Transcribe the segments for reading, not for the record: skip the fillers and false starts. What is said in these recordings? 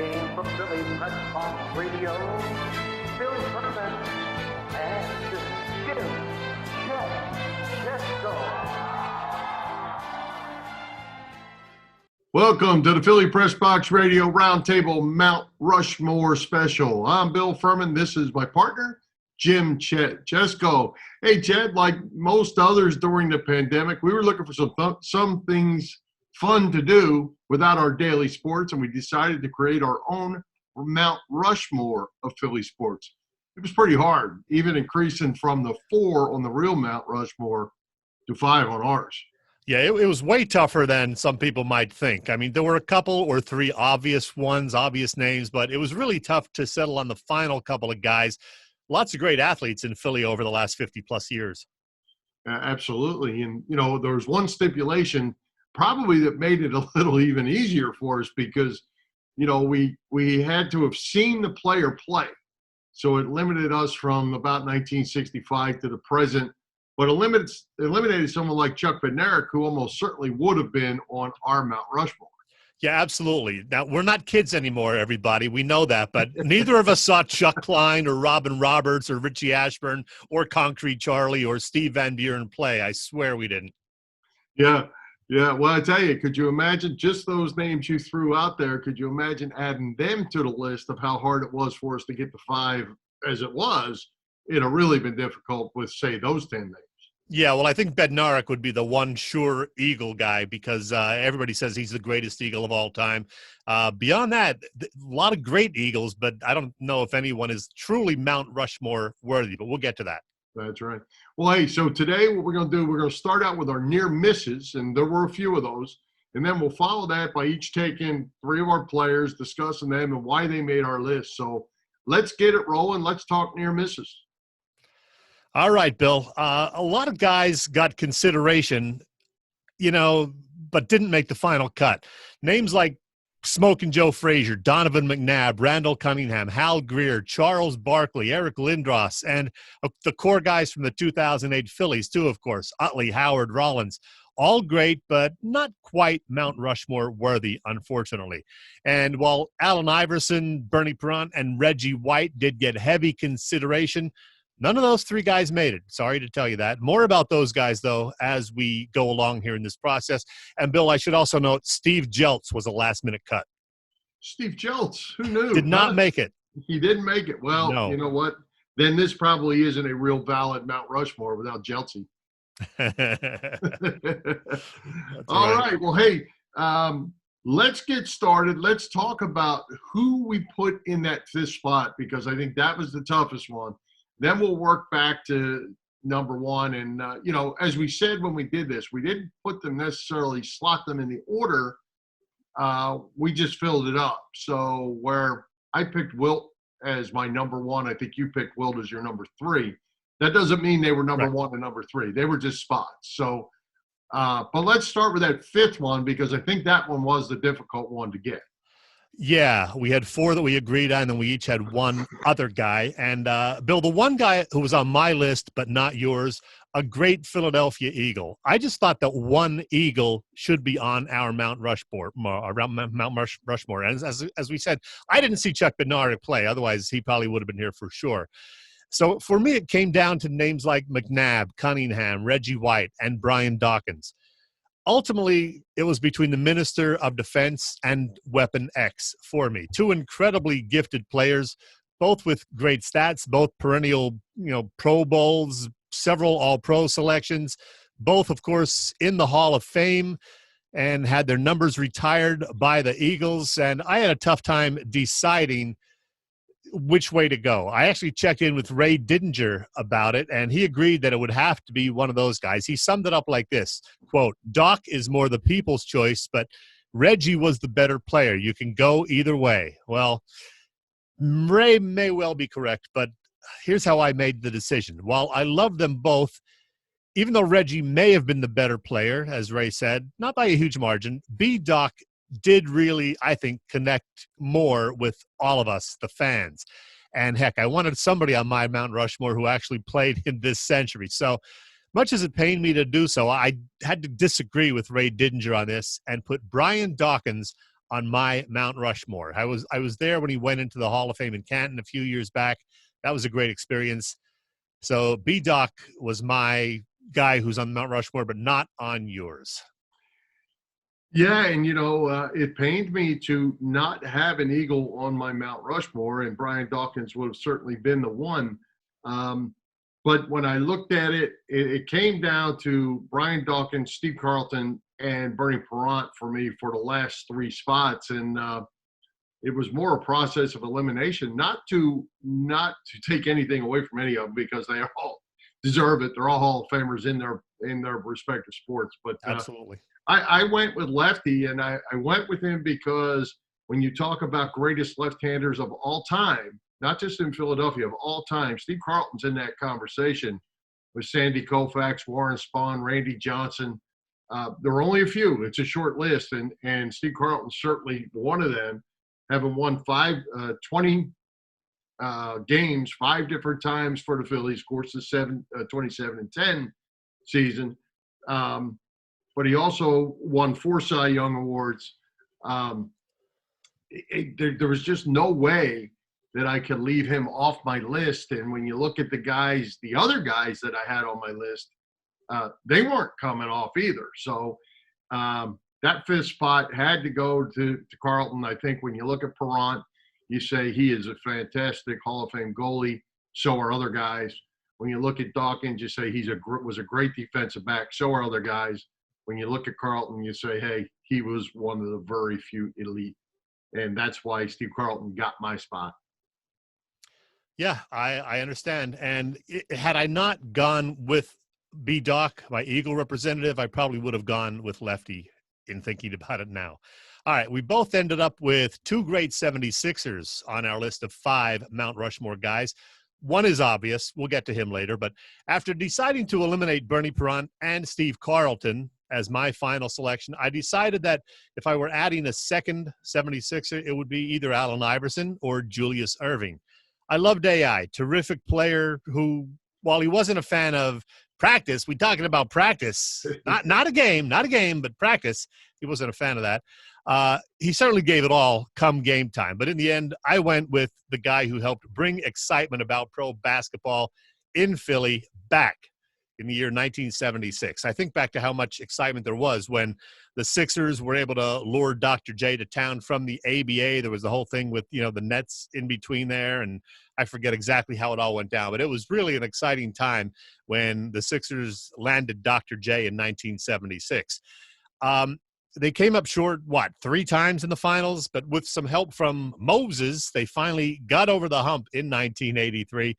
Presenting from Philly Pressbox Radio, Philly Pressbox and Jim, Chet, let's go. Welcome to the Philly Pressbox Radio Roundtable Mount Rushmore special. I'm Bill Furman. This is my partner, Jim Chet. Jesco. Hey, Chet, like most others during the pandemic, we were looking for some things fun to do without our daily sports, and we decided to create our own Mount Rushmore of Philly sports. It was pretty hard, even increasing from the 4 on the real Mount Rushmore to 5 on ours. Yeah, it was way tougher than some people might think. I mean, there were a couple or 3 obvious ones, obvious names, but it was really tough to settle on the final couple of guys. Lots of great athletes in Philly over the last 50-plus years. Absolutely. And, you know, there was one stipulation probably that made it a little even easier for us because, you know, we had to have seen the player play. So it limited us from about 1965 to the present, but eliminated someone like Chuck Bednarik, who almost certainly would have been on our Mount Rushmore. Yeah, absolutely. Now, we're not kids anymore, everybody. We know that, but neither of us saw Chuck Klein or Robin Roberts or Richie Ashburn or Concrete Charlie or Steve Van Buren play. I swear we didn't. Yeah. Well, I tell you, could you imagine just those names you threw out there? Could you imagine adding them to the list of how hard it was for us to get to 5 as it was? It'd have really been difficult with, say, those 10 names. Yeah, well, I think Bednarik would be the one sure Eagle guy because everybody says he's the greatest Eagle of all time. Beyond that, a lot of great Eagles, but I don't know if anyone is truly Mount Rushmore worthy, but we'll get to that. That's right. Well, hey, so today what we're going to do, we're going to start out with our near misses, and there were a few of those, and then we'll follow that by each taking 3 of our players, discussing them and why they made our list. So let's get it rolling. Let's talk near misses. All right, Bill. A lot of guys got consideration, you know, but didn't make the final cut. Names like Smokin' Joe Frazier, Donovan McNabb, Randall Cunningham, Hal Greer, Charles Barkley, Eric Lindros, and the core guys from the 2008 Phillies too, of course, Utley, Howard, Rollins. All great, but not quite Mount Rushmore worthy, unfortunately. And while Allen Iverson, Bernie Perrant, and Reggie White did get heavy consideration, none of those 3 guys made it. Sorry to tell you that. More about those guys, though, as we go along here in this process. And, Bill, I should also note Steve Jeltz was a last-minute cut. Steve Jeltz, who knew? Did not make it. He didn't make it. Well, no. You know what? Then this probably isn't a real valid Mount Rushmore without Jeltzy. All right. Well, hey, let's get started. Let's talk about who we put in that 5th spot because I think that was the toughest one. Then we'll work back to number 1. And, you know, as we said when we did this, we didn't put them necessarily, slot them in the order. We just filled it up. So where I picked Wilt as my number 1, I think you picked Wilt as your number 3. That doesn't mean they were number 1 and number 3. They were just spots. So, but let's start with that 5th one because I think that one was the difficult one to get. Yeah, we had 4 that we agreed on, and we each had 1 other guy. And, Bill, the one guy who was on my list but not yours, a great Philadelphia Eagle. I just thought that 1 Eagle should be on our Mount Rushmore. And as we said, I didn't see Chuck Bednarik play. Otherwise, he probably would have been here for sure. So for me, it came down to names like McNabb, Cunningham, Reggie White, and Brian Dawkins. Ultimately, it was between the Minister of Defense and Weapon X for me. 2 incredibly gifted players, both with great stats, both perennial, you know, Pro Bowls, several All-Pro selections, both, of course, in the Hall of Fame and had their numbers retired by the Eagles. And I had a tough time deciding which way to go. I actually checked in with Ray Didinger about it, and he agreed that it would have to be one of those guys. He summed it up like this, quote, Doc is more the people's choice, but Reggie was the better player. You can go either way. Well, Ray may well be correct, but here's how I made the decision. While I love them both, even though Reggie may have been the better player, as Ray said, not by a huge margin, B-Doc did really, I think, connect more with all of us, the fans. And heck, I wanted somebody on my Mount Rushmore who actually played in this century. So much as it pained me to do so, I had to disagree with Ray Didinger on this and put Brian Dawkins on my Mount Rushmore. I was there when he went into the Hall of Fame in Canton a few years back. That was a great experience. So B-Doc was my guy who's on Mount Rushmore, but not on yours. Yeah, and it pained me to not have an Eagle on my Mount Rushmore, and Brian Dawkins would have certainly been the one. But when I looked at it, it came down to Brian Dawkins, Steve Carlton, and Bernie Parent for me for the last three spots. And it was more a process of elimination, not to take anything away from any of them, because they all deserve it. They're all Hall of Famers in their respective sports. But absolutely. I went with Lefty, and I went with him because when you talk about greatest left-handers of all time, not just in Philadelphia, of all time, Steve Carlton's in that conversation with Sandy Koufax, Warren Spahn, Randy Johnson. There are only a few. It's a short list, and Steve Carlton's certainly one of them, having won 20 games 5 different times for the Phillies, of course, the 27-10 season. But he also won 4 Cy Young Awards. There was just no way that I could leave him off my list. And when you look at the other guys that I had on my list, they weren't coming off either. So that 5th spot had to go to Carlton. I think when you look at Parent, you say he is a fantastic Hall of Fame goalie. So are other guys. When you look at Dawkins, you say was a great defensive back. So are other guys. When you look at Carlton, you say, hey, he was one of the very few elite. And that's why Steve Carlton got my spot. Yeah, I understand. And had I not gone with B-Doc, my Eagle representative, I probably would have gone with Lefty in thinking about it now. All right, we both ended up with 2 great 76ers on our list of 5 Mount Rushmore guys. One is obvious. We'll get to him later. But after deciding to eliminate Bernie Parent and Steve Carlton as my final selection, I decided that if I were adding a second 76er, it would be either Allen Iverson or Julius Erving. I loved AI, terrific player who, while he wasn't a fan of practice, we talking about practice, not a game, but practice. He wasn't a fan of that. He certainly gave it all come game time. But in the end, I went with the guy who helped bring excitement about pro basketball in Philly back in the year 1976. I think back to how much excitement there was when the Sixers were able to lure Dr. J to town from the ABA. There was the whole thing with, the nets in between there, and I forget exactly how it all went down. But it was really an exciting time when the Sixers landed Dr. J in 1976. They came up short, 3 times in the finals, but with some help from Moses, they finally got over the hump in 1983.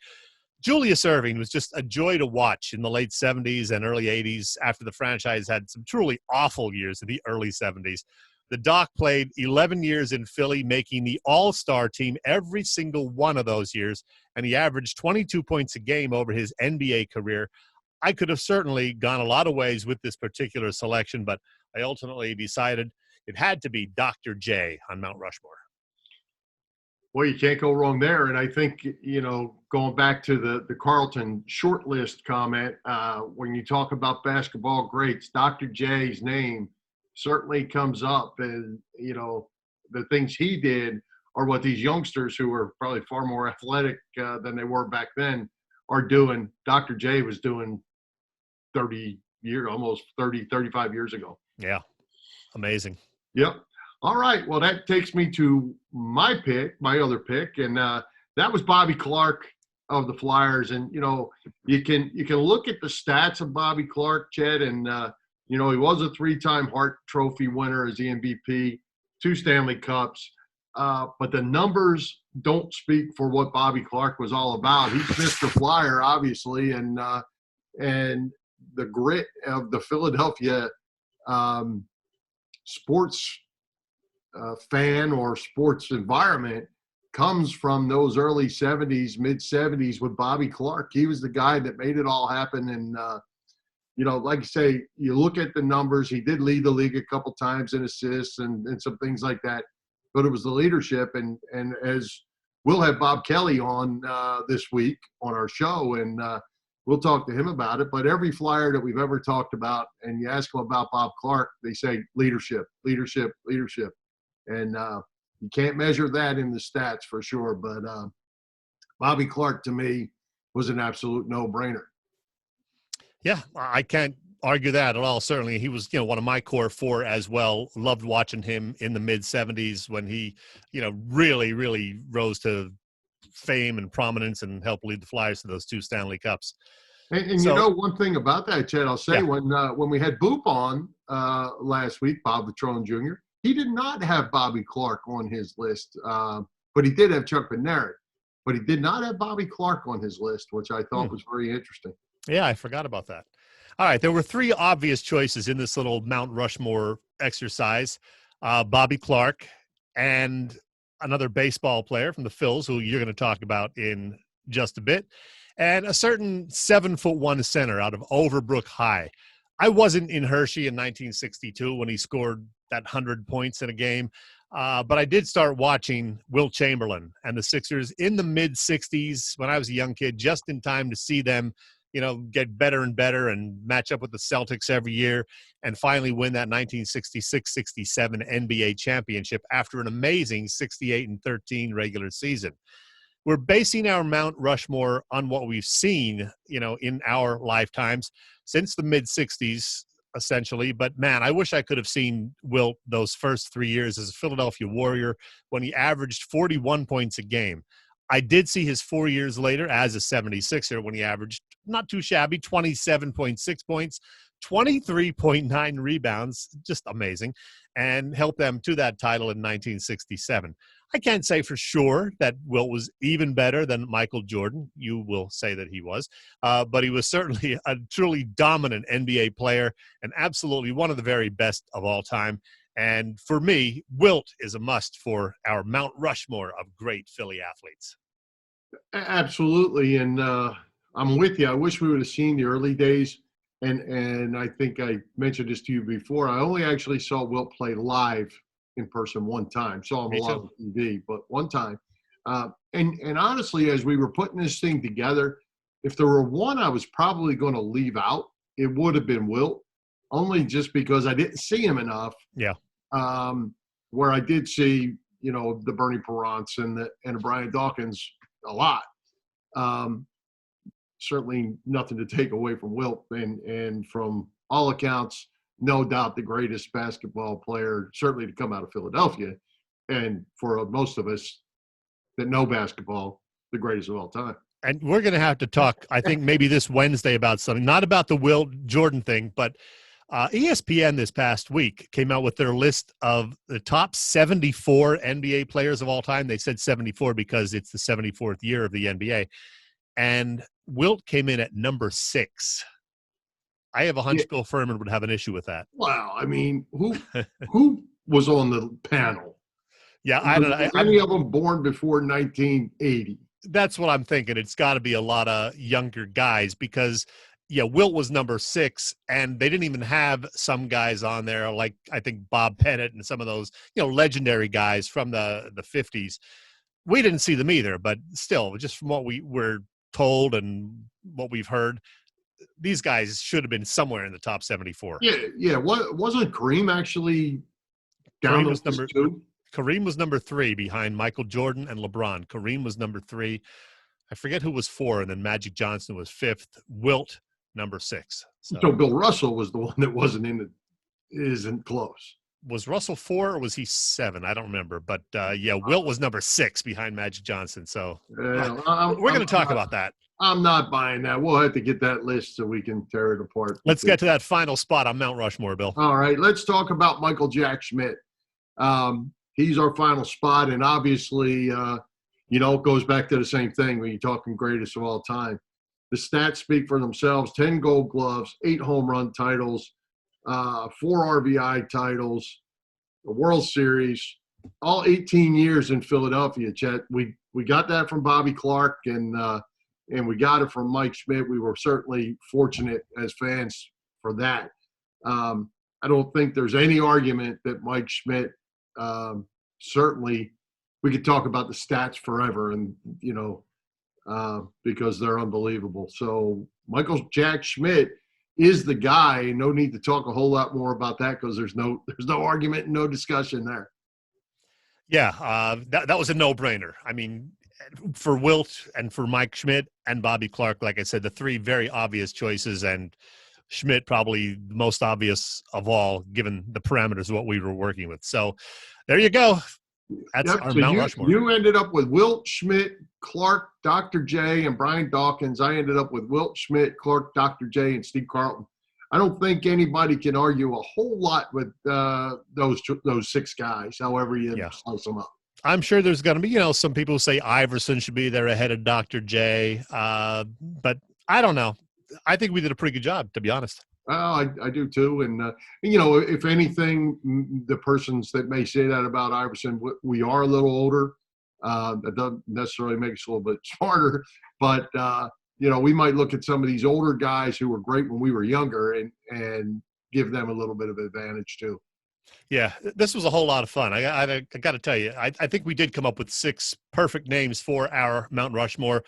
Julius Erving was just a joy to watch in the late 70s and early 80s after the franchise had some truly awful years in the early 70s. The Doc played 11 years in Philly, making the all-star team every single one of those years, and he averaged 22 points a game over his NBA career. I could have certainly gone a lot of ways with this particular selection, but I ultimately decided it had to be Dr. J on Mount Rushmore. Well, you can't go wrong there. And I think, going back to the Carlton short list comment, when you talk about basketball greats, Dr. J's name certainly comes up. And, the things he did are what these youngsters who are probably far more athletic than they were back then are doing. Dr. J was doing almost 35 years ago. Yeah. Amazing. Yep. All right. Well, that takes me to my other pick, and that was Bobby Clark of the Flyers. And you can look at the stats of Bobby Clark, Chet, and he was a 3-time Hart Trophy winner as the MVP, 2 Stanley Cups, but the numbers don't speak for what Bobby Clark was all about. He's Mr. Flyer, obviously, and the grit of the Philadelphia sports fan or sports environment comes from those early 70s, mid 70s with Bobby Clark. He was the guy that made it all happen. And, like you say, you look at the numbers, he did lead the league a couple times in assists and some things like that, but it was the leadership. And as we'll have Bob Kelly on this week on our show, and we'll talk to him about it. But every Flyer that we've ever talked about, and you ask them about Bob Clark, they say leadership, leadership, leadership. And you can't measure that in the stats for sure. But Bobby Clark, to me, was an absolute no-brainer. Yeah, I can't argue that at all. Certainly, he was, one of my core four as well. Loved watching him in the mid-'70s when he, really, really rose to fame and prominence and helped lead the Flyers to those 2 Stanley Cups. And so, one thing about that, Chet, I'll say, when we had Boop on last week, Bob Vitrone Jr., he did not have Bobby Clark on his list, but he did have Chuck Bednarik. But he did not have Bobby Clark on his list, which I thought was very interesting. Yeah, I forgot about that. All right, there were 3 obvious choices in this little Mount Rushmore exercise. Bobby Clark and another baseball player from the Phils, who you're going to talk about in just a bit, and a certain 7'1" center out of Overbrook High. I wasn't in Hershey in 1962 when he scored that 100 points in a game, but I did start watching Wilt Chamberlain and the Sixers in the mid-'60s when I was a young kid, just in time to see them get better and better and match up with the Celtics every year and finally win that 1966-67 NBA championship after an amazing 68-13 regular season. We're basing our Mount Rushmore on what we've seen, in our lifetimes since the mid-'60s, essentially. But, man, I wish I could have seen Wilt those first 3 years as a Philadelphia Warrior when he averaged 41 points a game. I did see his 4 years later as a 76er when he averaged, not too shabby, 27.6 points, 23.9 rebounds, just amazing, and helped them to that title in 1967. I can't say for sure that Wilt was even better than Michael Jordan. You will say that he was, but he was certainly a truly dominant NBA player and absolutely one of the very best of all time. And for me, Wilt is a must for our Mount Rushmore of great Philly athletes. Absolutely. And I'm with you. I wish we would have seen the early days. And I think I mentioned this to you before. I only actually saw Wilt play live in person one time. Saw him a lot on TV, but one time. And honestly, as we were putting this thing together, if there were one I was probably going to leave out, it would have been Wilt, only just because I didn't see him enough. Yeah. Where I did see, the Bernie Perrants and the Brian Dawkins a lot. Certainly nothing to take away from Wilt, and from all accounts, no doubt the greatest basketball player, certainly to come out of Philadelphia, and for most of us that know basketball, the greatest of all time. And we're going to have to talk, I think, maybe this Wednesday about something, not about the Wilt Jordan thing, but ESPN this past week came out with their list of the top 74 NBA players of all time. They said 74 because it's the 74th year of the NBA. And Wilt came in at number 6. I have a hunch Bill Furman would have an issue with that. Wow. I mean, who was on the panel? Yeah, I don't know. Any of them born before 1980? That's what I'm thinking. It's got to be a lot of younger guys because, Wilt was number 6, and they didn't even have some guys on there like I think Bob Pettit and some of those, legendary guys from the 50s. We didn't see them either, but still, just from what we were told and what we've heard, these guys should have been somewhere in the top 74. Yeah. Wasn't Kareem actually down Kareem was number 2? Kareem was number 3 behind Michael Jordan and LeBron. Kareem was number 3. I forget who was 4, and then Magic Johnson was 5th. Wilt, number 6. So Bill Russell was the one that wasn't isn't close. Was Russell 4 or was he 7? I don't remember. But, Wilt was number 6 behind Magic Johnson. So we're going to talk about that. I'm not buying that. We'll have to get that list so we can tear it apart. Let's get to that final spot on Mount Rushmore, Bill. All right. Let's talk about Michael Jack Schmidt. He's our final spot. And obviously, it goes back to the same thing when you're talking greatest of all time. The stats speak for themselves. 10 gold gloves, 8 home run titles, 4 RBI titles, the World Series, all 18 years in Philadelphia, Chet. We got that from Bobby Clark, and we got it from Mike Schmidt. We were certainly fortunate as fans for that. I don't think there's any argument that Mike Schmidt, certainly we could talk about the stats forever and, because they're unbelievable. So Michael Jack Schmidt is the guy. No need to talk a whole lot more about that because there's no argument and no discussion there. Yeah, that was a no-brainer. I mean, for Wilt and for Mike Schmidt and Bobby Clark, like I said, the three very obvious choices, and Schmidt probably the most obvious of all, given the parameters of what we were working with. So there you go. That's Yep. our So Mount Rushmore. you ended up with Wilt, Schmidt, Clark, Dr. J, and Brian Dawkins. I ended up with Wilt, Schmidt, Clark, Dr. J, and Steve Carlton. I don't think anybody can argue a whole lot with those six guys, however you slice them up. I'm sure there's going to be, some people who say Iverson should be there ahead of Dr. J, but I don't know. I think we did a pretty good job, to be honest. I do too. And, if anything, the persons that may say that about Iverson, we are a little older. That doesn't necessarily make us a little bit smarter. But, we might look at some of these older guys who were great when we were younger and give them a little bit of advantage too. Yeah, this was a whole lot of fun. I got to tell you, I think we did come up with 6 perfect names for our Mount Rushmore.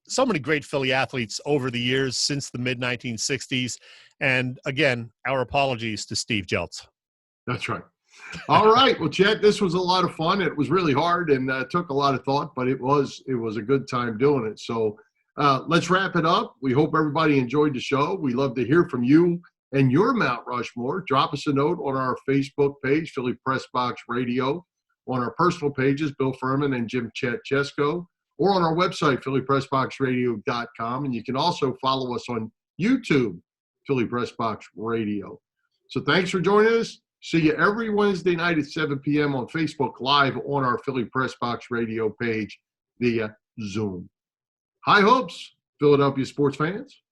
So many great Philly athletes over the years since the mid-1960s. And again, our apologies to Steve Jeltz. That's right. All right. Well, Chet, this was a lot of fun. It was really hard and took a lot of thought, but it was a good time doing it. So let's wrap it up. We hope everybody enjoyed the show. We love to hear from you and your Mount Rushmore. Drop us a note on our Facebook page, Philly Pressbox Radio, on our personal pages, Bill Furman and Jim Chet Chesko, or on our website, phillypressboxradio.com. And you can also follow us on YouTube, Philly Pressbox Radio. So thanks for joining us. See you every Wednesday night at 7 p.m. on Facebook Live on our Philly Pressbox Radio page via Zoom. High hopes, Philadelphia sports fans.